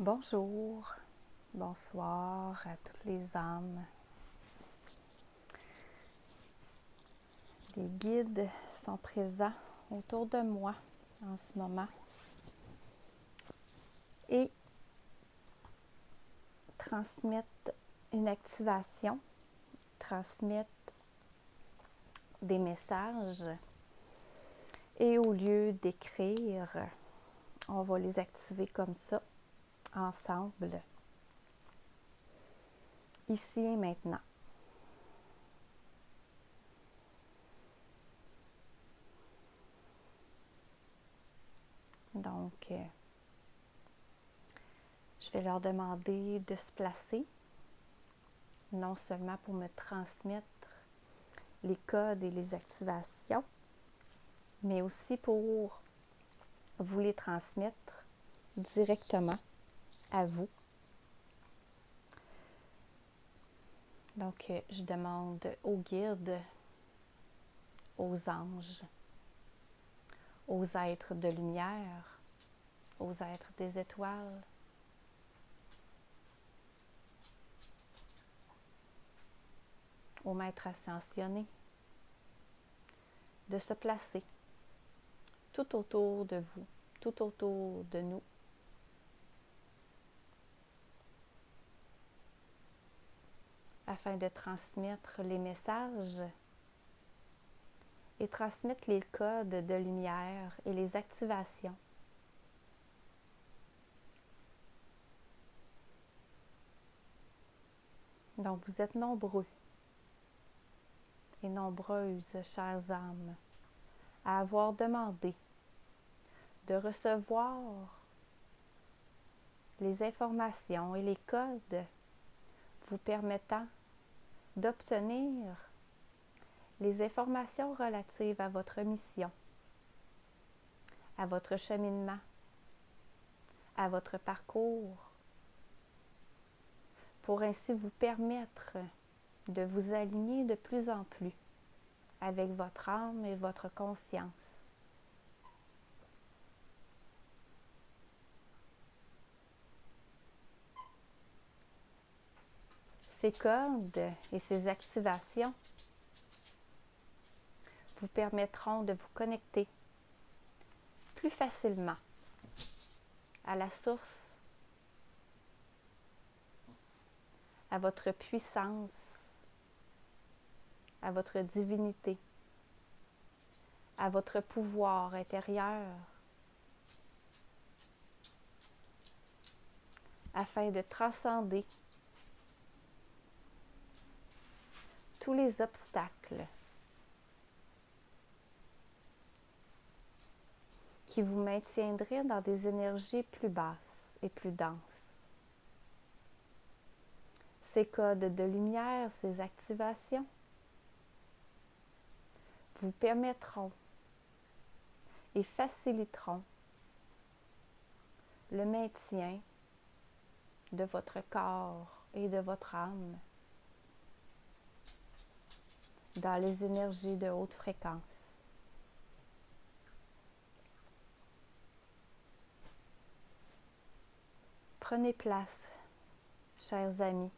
Bonjour, bonsoir à toutes les âmes. Les guides sont présents autour de moi en ce moment et transmettent une activation, transmettent des messages et au lieu d'écrire, on va les activer comme ça, ensemble, ici et maintenant. Donc, je vais leur demander de se placer, non seulement pour me transmettre les codes et les activations, mais aussi pour vous les transmettre directement à vous. Donc, je demande aux guides, aux anges, aux êtres de lumière, aux êtres des étoiles, aux maîtres ascensionnés, de se placer tout autour de vous, tout autour de nous, afin de transmettre les messages et transmettre les codes de lumière et les activations. Donc, vous êtes nombreux et nombreuses, chères âmes, à avoir demandé de recevoir les informations et les codes vous permettant d'obtenir les informations relatives à votre mission, à votre cheminement, à votre parcours, pour ainsi vous permettre de vous aligner de plus en plus avec votre âme et votre conscience. Ces codes et ces activations vous permettront de vous connecter plus facilement à la source, à votre puissance, à votre divinité, à votre pouvoir intérieur, afin de transcender tous les obstacles qui vous maintiendraient dans des énergies plus basses et plus denses. Ces codes de lumière, ces activations vous permettront et faciliteront le maintien de votre corps et de votre âme dans les énergies de haute fréquence. Prenez place, chers amis.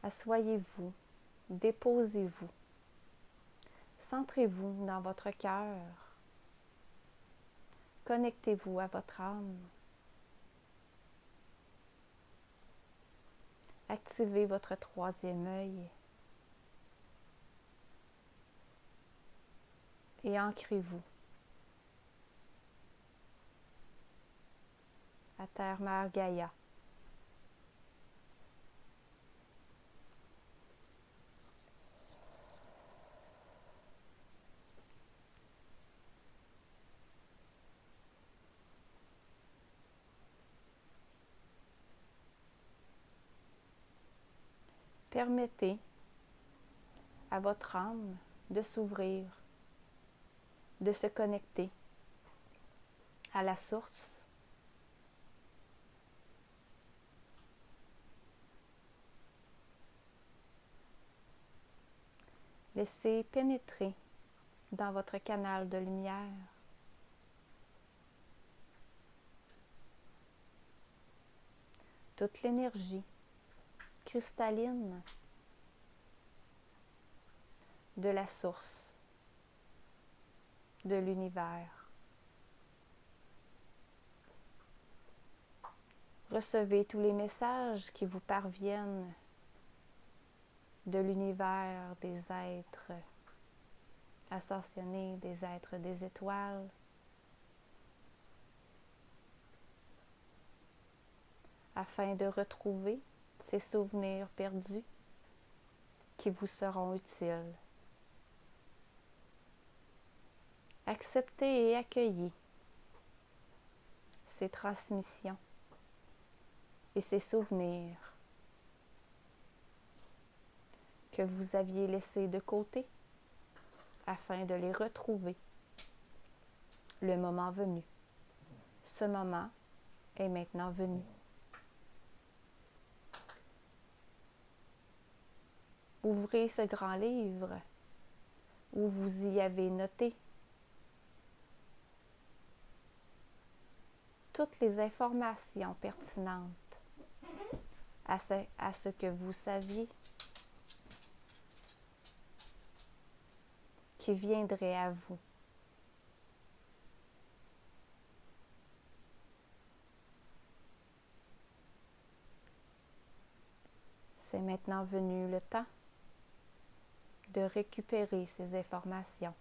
Assoyez-vous, déposez-vous, centrez-vous dans votre cœur, connectez-vous à votre âme, activez votre troisième œil et ancrez-vous à Terre-Mère Gaïa. Permettez à votre âme de s'ouvrir, de se connecter à la source, laissez pénétrer dans votre canal de lumière toute l'énergie cristalline de la source, de l'univers. Recevez tous les messages qui vous parviennent de l'univers, des êtres ascensionnés, des êtres des étoiles, afin de retrouver ces souvenirs perdus qui vous seront utiles. Acceptez et accueillez ces transmissions et ces souvenirs que vous aviez laissés de côté afin de les retrouver le moment venu. Ce moment est maintenant venu. Ouvrez ce grand livre où vous y avez noté toutes les informations pertinentes à ce que vous saviez qui viendrait à vous. C'est maintenant venu le temps de récupérer ces informations.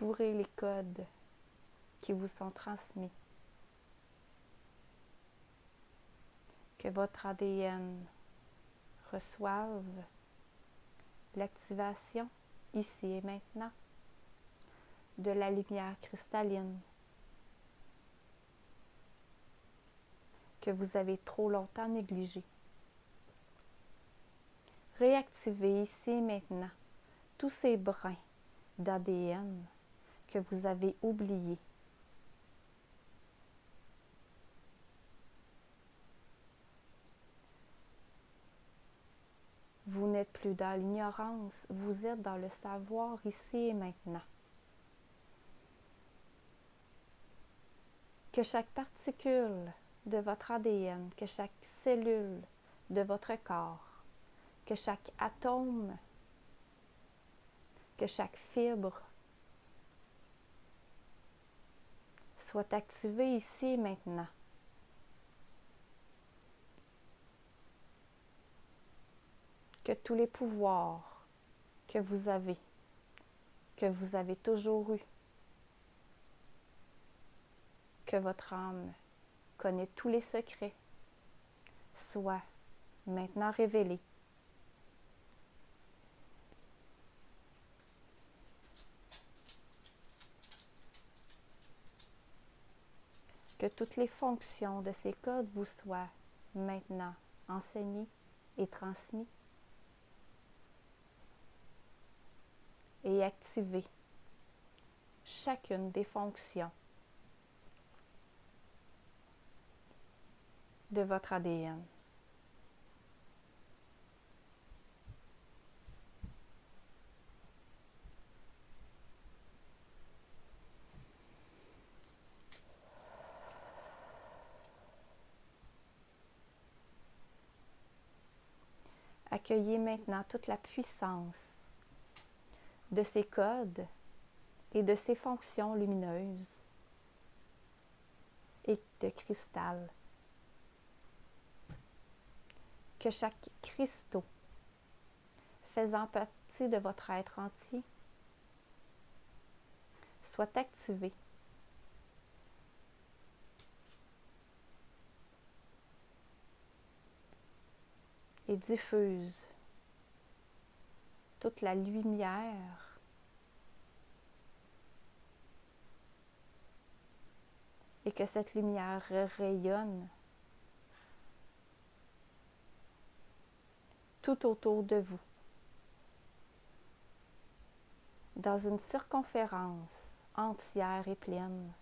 Ouvrez les codes qui vous sont transmis. Que votre ADN reçoive l'activation, ici et maintenant, de la lumière cristalline que vous avez trop longtemps négligée. Réactivez ici et maintenant tous ces brins d'ADN que vous avez oubliés. Vous n'êtes plus dans l'ignorance, vous êtes dans le savoir ici et maintenant. Que chaque particule de votre ADN, que chaque cellule de votre corps, que chaque atome, que chaque fibre soit activé ici et maintenant. Que tous les pouvoirs que vous avez toujours eu, que votre âme connaît tous les secrets, soient maintenant révélés. Que toutes les fonctions de ces codes vous soient maintenant enseignées et transmises et activez chacune des fonctions de votre ADN. Accueillez maintenant toute la puissance de ces codes et de ces fonctions lumineuses et de cristal. Que chaque cristaux faisant partie de votre être entier soit activé et diffuse toute la lumière et que cette lumière rayonne tout autour de vous, dans une circonférence entière et pleine.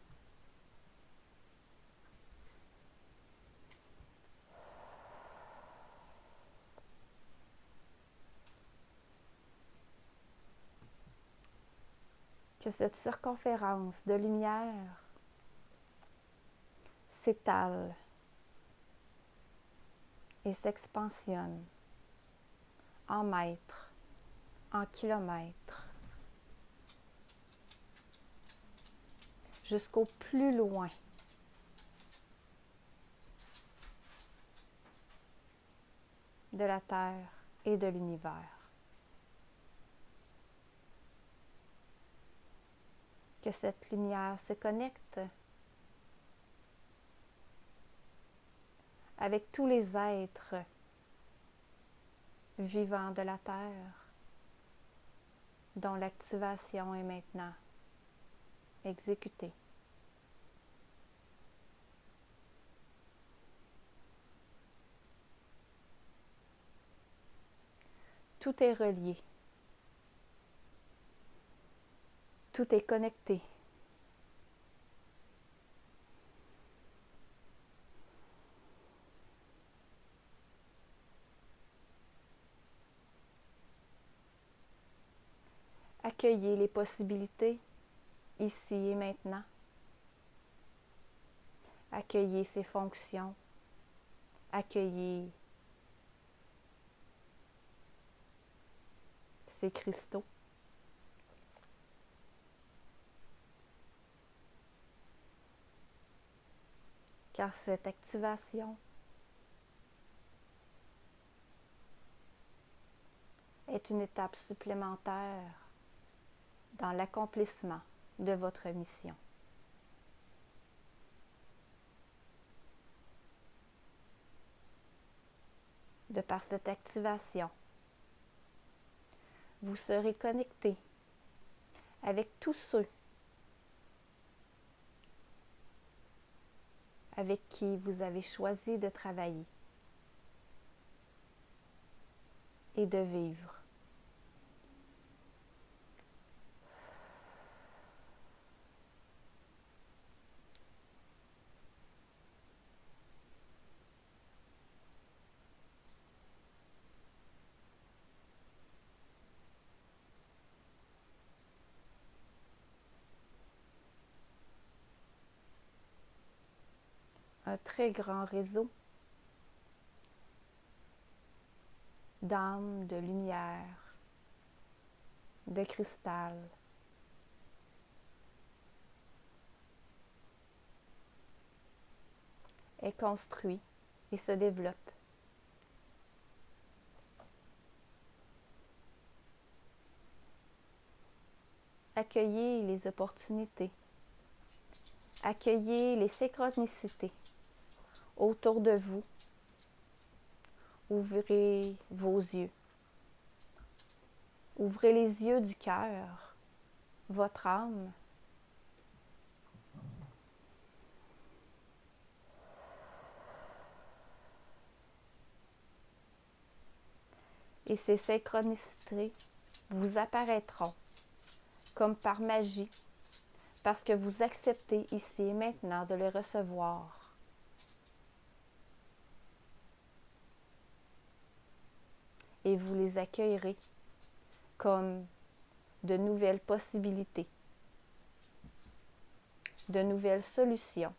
Que cette circonférence de lumière s'étale et s'expansionne en mètres, en kilomètres, jusqu'au plus loin de la Terre et de l'univers. Que cette lumière se connecte avec tous les êtres vivants de la Terre, dont l'activation est maintenant exécutée. Tout est relié. Tout est connecté. Accueillez les possibilités ici et maintenant. Accueillez ces fonctions. Accueillez ces cristaux. Car cette activation est une étape supplémentaire dans l'accomplissement de votre mission. De par cette activation, vous serez connecté avec tous ceux avec qui vous avez choisi de travailler et de vivre. Un très grand réseau d'âmes, de lumière, de cristal, est construit et se développe. Accueillez les opportunités. Accueillez les synchronicités autour de vous. Ouvrez vos yeux. Ouvrez les yeux du cœur, votre âme. Et ces synchronicités vous apparaîtront comme par magie, parce que vous acceptez ici et maintenant de les recevoir. Et vous les accueillerez comme de nouvelles possibilités, de nouvelles solutions.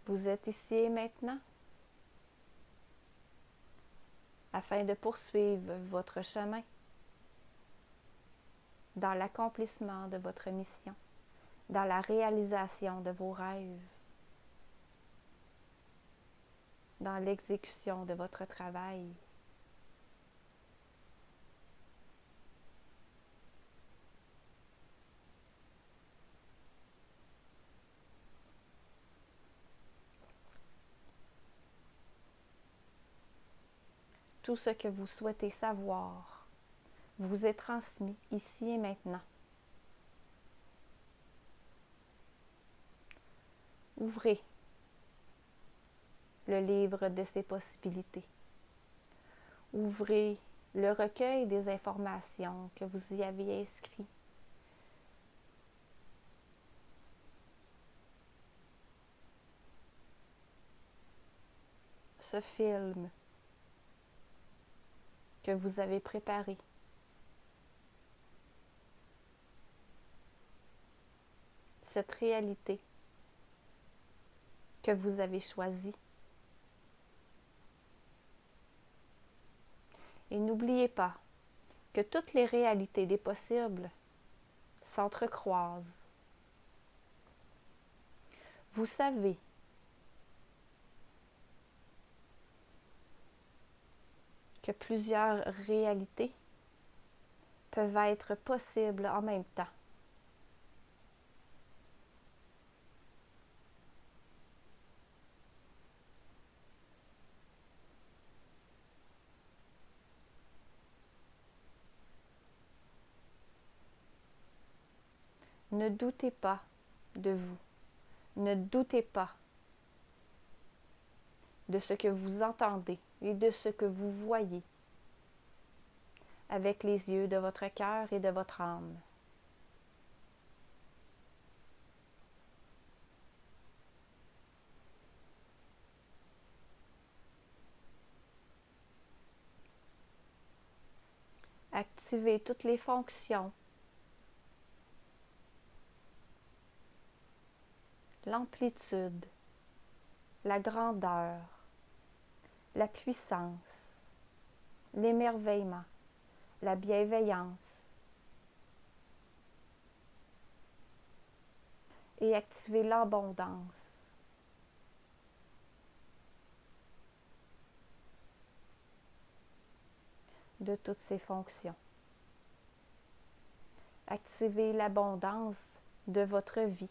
Vous êtes ici et maintenant afin de poursuivre votre chemin dans l'accomplissement de votre mission, dans la réalisation de vos rêves, dans l'exécution de votre travail. tout ce que vous souhaitez savoir vous est transmis ici et maintenant. Ouvrez le livre de ces possibilités. Ouvrez le recueil des informations que vous y avez inscrit. Ce film que vous avez préparé. Cette réalité que vous avez choisie. Et n'oubliez pas que toutes les réalités des possibles s'entrecroisent. Vous savez que plusieurs réalités peuvent être possibles en même temps. Ne doutez pas de vous. Ne doutez pas de ce que vous entendez et de ce que vous voyez avec les yeux de votre cœur et de votre âme. Activez toutes les fonctions, l'amplitude, la grandeur, la puissance, l'émerveillement, la bienveillance et activez l'abondance. De toutes ces fonctions. Activez l'abondance de votre vie.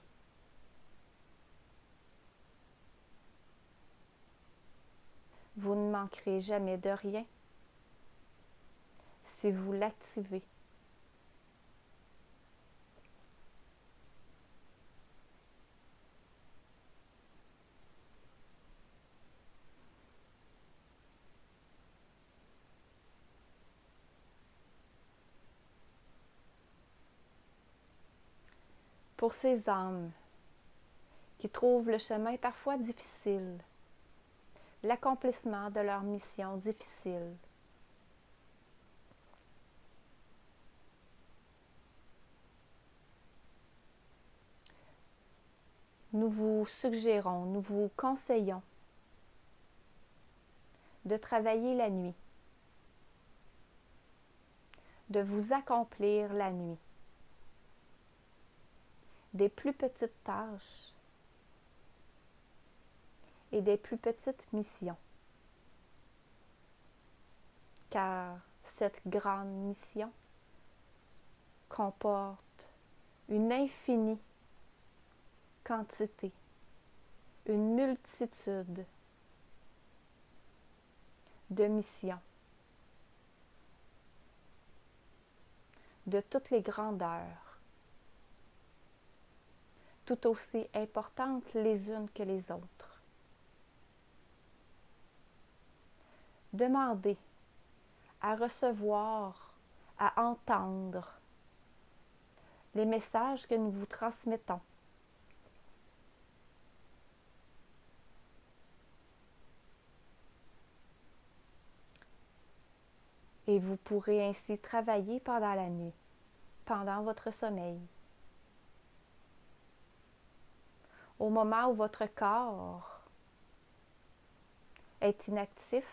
Vous ne manquerez jamais de rien si vous l'activez. Pour ces âmes qui trouvent le chemin parfois difficile, l'accomplissement de leur mission difficile, nous vous suggérons, nous vous conseillons de travailler la nuit, de vous accomplir la nuit. Des plus petites tâches et des plus petites missions. Car cette grande mission comporte une infinie quantité, une multitude de missions, de toutes les grandeurs, tout aussi importantes les unes que les autres. Demandez à recevoir, à entendre les messages que nous vous transmettons. Et vous pourrez ainsi travailler pendant la nuit, pendant votre sommeil. Au moment où votre corps est inactif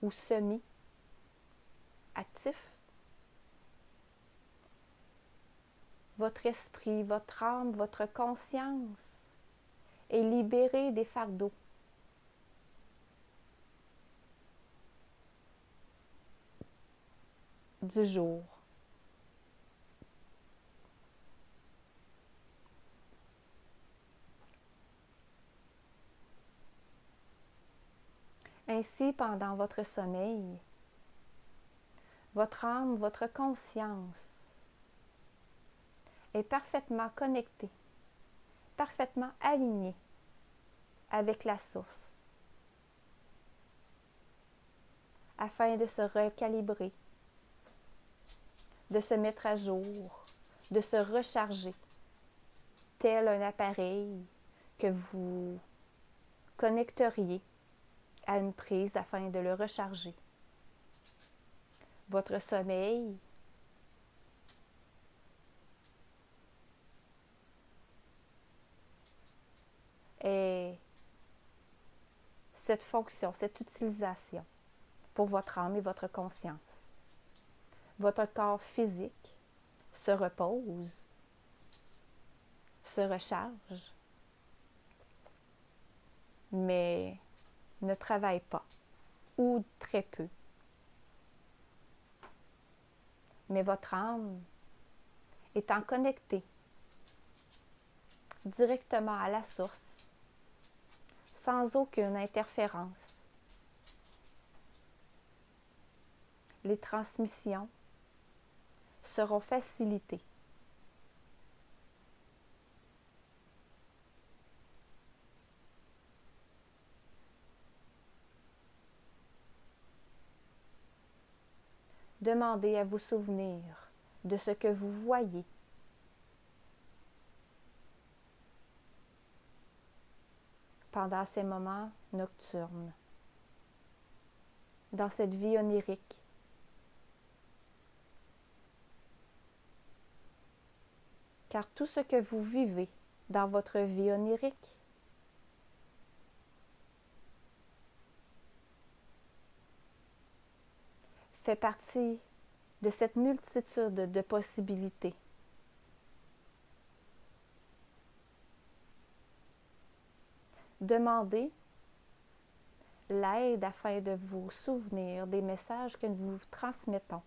ou semi-actif, votre esprit, votre âme, votre conscience est libéré des fardeaux. Du jour. Ainsi, pendant votre sommeil, votre âme, votre conscience est parfaitement connectée, parfaitement alignée avec la source, afin de se recalibrer, de se mettre à jour, de se recharger, tel un appareil que vous connecteriez à une prise afin de le recharger. Votre sommeil est cette fonction, cette utilisation pour votre âme et votre conscience. Votre corps physique se repose, se recharge, mais ne travaille pas, ou très peu. Mais votre âme étant connectée directement à la source, sans aucune interférence, les transmissions seront facilitées. Demandez à vous souvenir de ce que vous voyez pendant ces moments nocturnes, dans cette vie onirique. Car tout ce que vous vivez dans votre vie onirique fait partie de cette multitude de possibilités. Demandez l'aide afin de vous souvenir des messages que nous vous transmettons.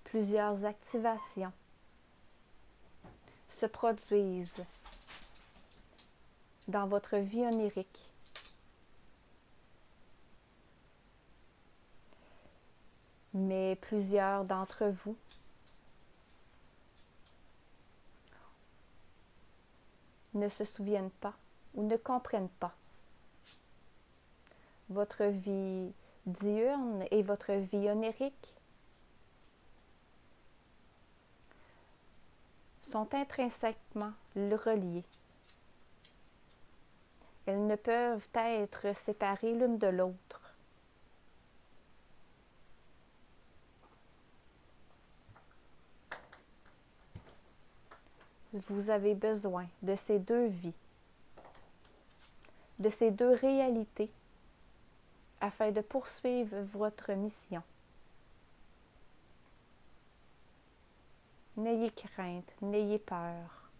Plusieurs activations se produisent dans votre vie onirique. Mais plusieurs d'entre vous ne se souviennent pas ou ne comprennent pas votre vie diurne et votre vie onirique sont intrinsèquement reliées. Elles ne peuvent être séparées l'une de l'autre. Vous avez besoin de ces deux vies, de ces deux réalités, afin de poursuivre votre mission. N'ayez crainte, n'ayez peur.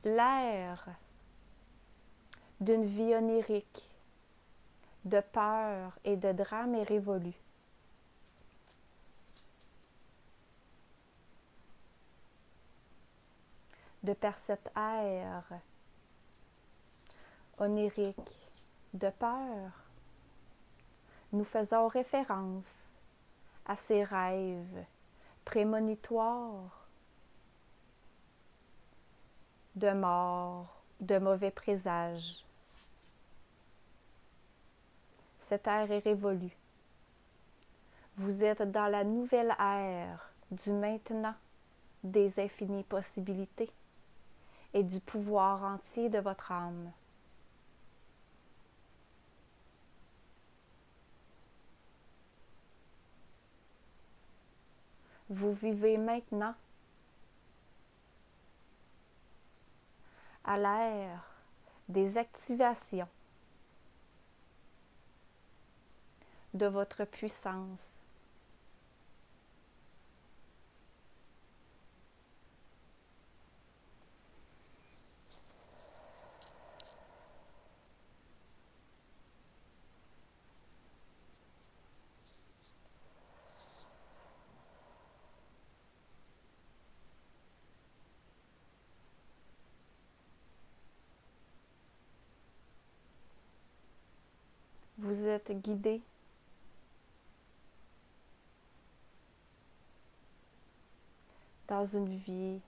L'ère d'une vie onirique, de peur et de drame est révolue. De par cette ère onirique de peur, nous faisons référence à ces rêves prémonitoires de mort, de mauvais présages. Cette ère est révolue. Vous êtes dans la nouvelle ère du maintenant, des infinies possibilités et du pouvoir entier de votre âme. Vous vivez maintenant à l'ère des activations de votre puissance. vous êtes guidé dans une vie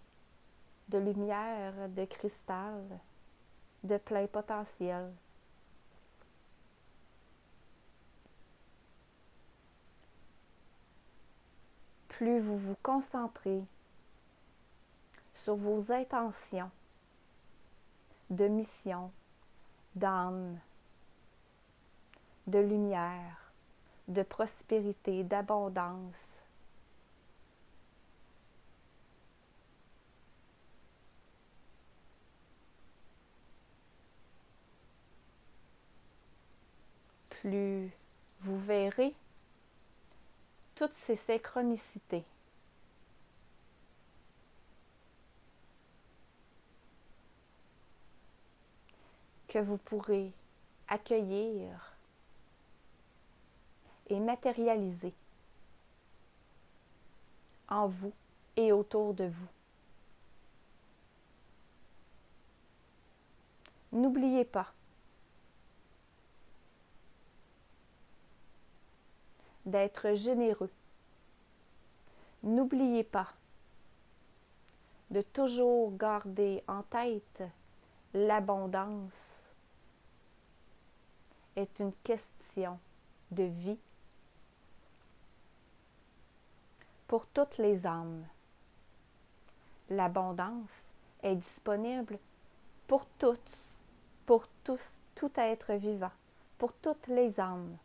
de lumière, de cristal, de plein potentiel. Plus vous vous concentrez sur vos intentions de mission, d'âme, de lumière, de prospérité, d'abondance, plus vous verrez toutes ces synchronicités que vous pourrez accueillir et matérialiser en vous et autour de vous. N'oubliez pas d'être généreux. N'oubliez pas de toujours garder en tête l'abondance est une question de vie pour toutes les âmes. L'abondance est disponible pour toutes, pour tous, tout être vivant, pour toutes les âmes.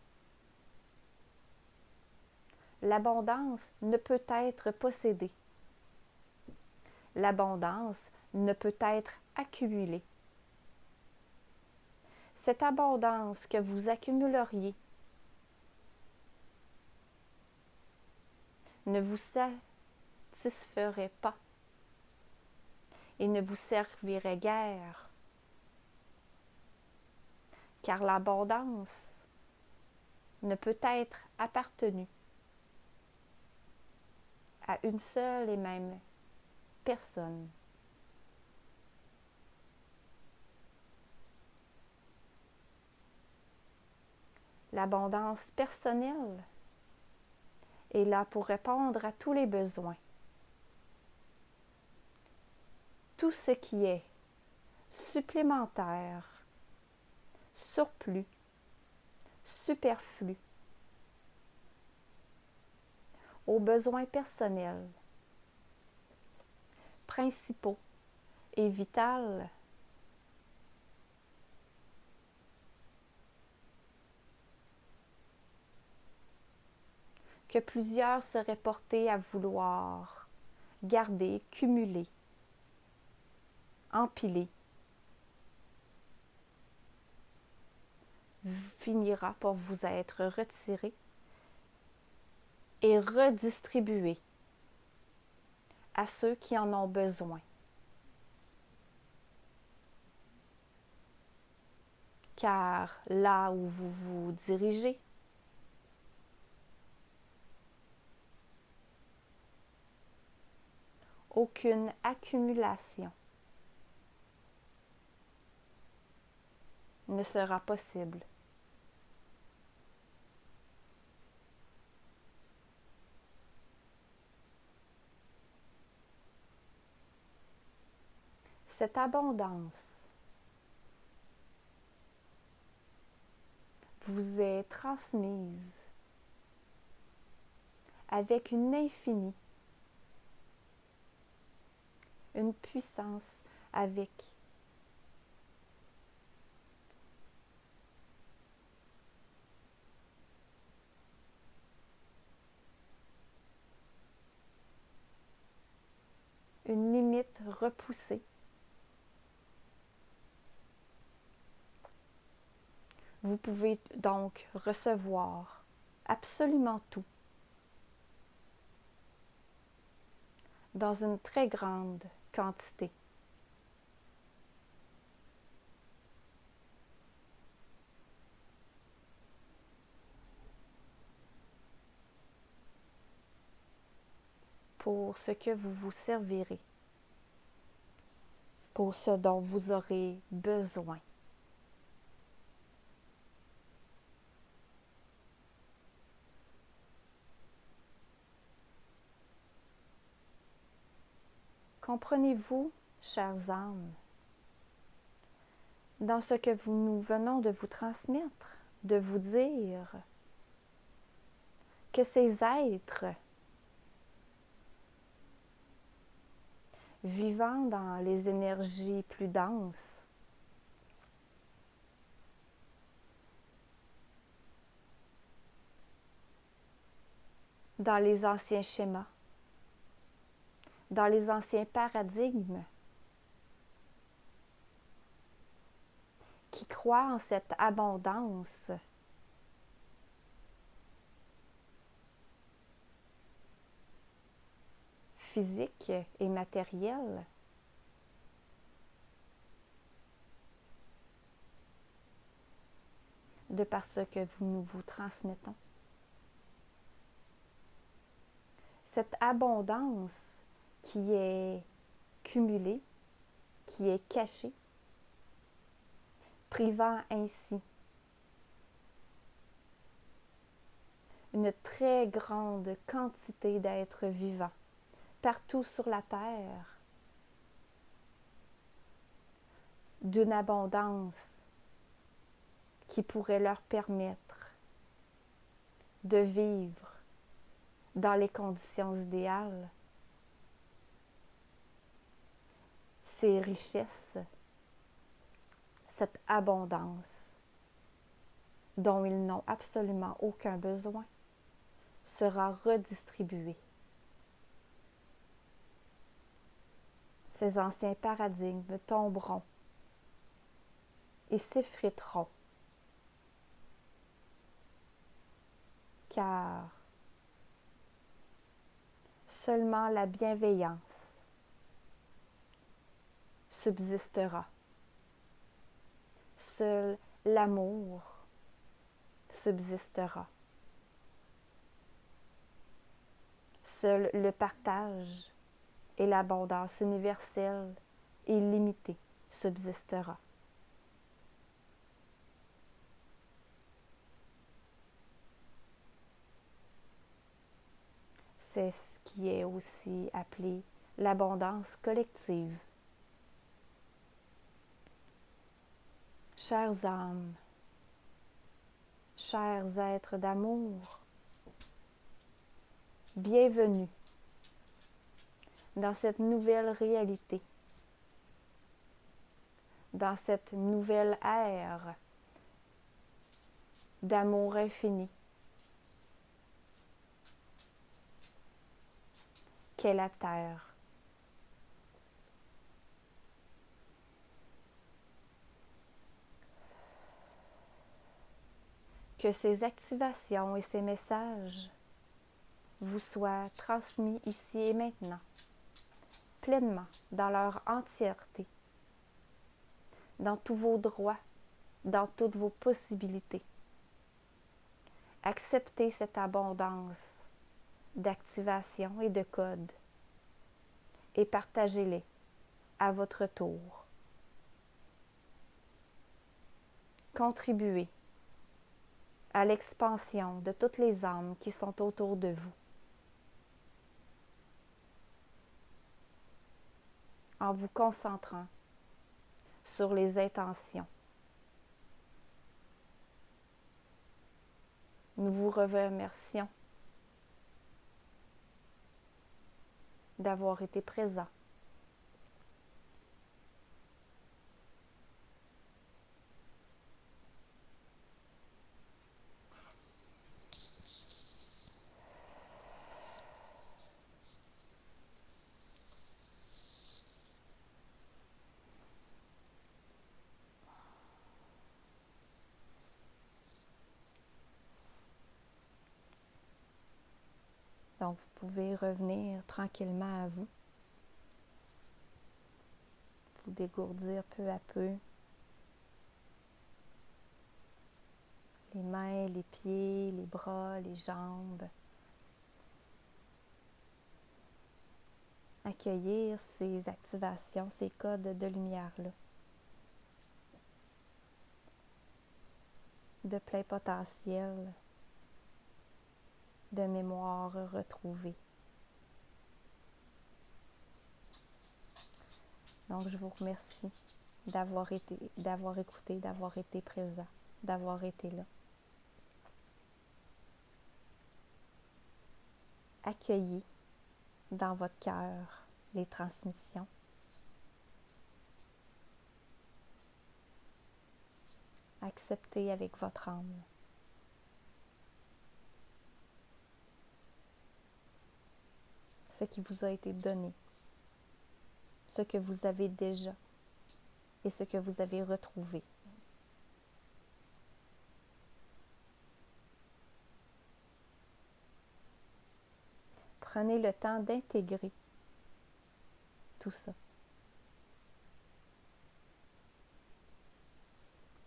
L'abondance ne peut être possédée. L'abondance ne peut être accumulée. Cette abondance que vous accumuleriez ne vous satisferait pas et ne vous servirait guère, car l'abondance ne peut être appartenue à une seule et même personne. L'abondance personnelle est là pour répondre à tous les besoins. Tout ce qui est supplémentaire, surplus, superflu, aux besoins personnels, principaux et vitaux, que plusieurs seraient portés à vouloir garder, cumuler, empiler, finira par vous être retiré et redistribué à ceux qui en ont besoin. Car là où vous vous dirigez, aucune accumulation ne sera possible. Cette abondance vous est transmise avec une infinie, une puissance avec une limite repoussée. Vous pouvez donc recevoir absolument tout dans une très grande quantité. Pour ce que vous vous servirez, pour ce dont vous aurez besoin. Comprenez-vous, chères âmes, dans ce que nous venons de vous transmettre, de vous dire que ces êtres vivant dans les énergies plus denses, dans les anciens schémas, dans les anciens paradigmes, qui croient en cette abondance physique et matérielle, de par ce que nous vous transmettons. Cette abondance qui est cumulée, qui est cachée, privant ainsi une très grande quantité d'êtres vivants partout sur la Terre, d'une abondance qui pourrait leur permettre de vivre dans les conditions idéales, ces richesses, cette abondance dont ils n'ont absolument aucun besoin sera redistribuée. Ces anciens paradigmes tomberont et s'effriteront, car seulement la bienveillance subsistera. Seul l'amour subsistera. Seul le partage et l'abondance universelle et illimitée subsistera. C'est ce qui est aussi appelé l'abondance collective. Chères âmes, chers êtres d'amour, bienvenue dans cette nouvelle réalité, dans cette nouvelle ère d'amour infini qu'est la Terre. Que ces activations et ces messages vous soient transmis ici et maintenant, pleinement, dans leur entièreté, dans tous vos droits, dans toutes vos possibilités. Acceptez cette abondance d'activation et de codes et partagez-les à votre tour. Contribuez à l'expansion de toutes les âmes qui sont autour de vous, en vous concentrant sur les intentions. Nous vous remercions d'avoir été présents. Donc, vous pouvez revenir tranquillement à vous, vous dégourdir peu à peu les mains, les pieds, les bras, les jambes. Accueillir ces activations, ces codes de lumière-là, de plein potentiel, de mémoire retrouvée. Donc, je vous remercie d'avoir écouté, d'avoir été présent, d'avoir été là. Accueillez dans votre cœur les transmissions. Acceptez avec votre âme. Ce qui vous a été donné, ce que vous avez déjà et ce que vous avez retrouvé. Prenez le temps d'intégrer tout ça.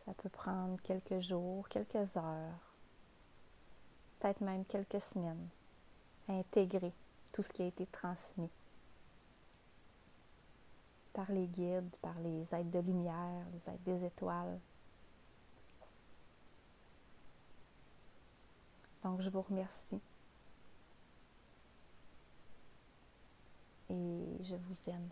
Ça peut prendre quelques jours, quelques heures, peut-être même quelques semaines à intégrer tout ce qui a été transmis par les guides, par les êtres de lumière, les êtres des étoiles. Donc, je vous remercie et je vous aime.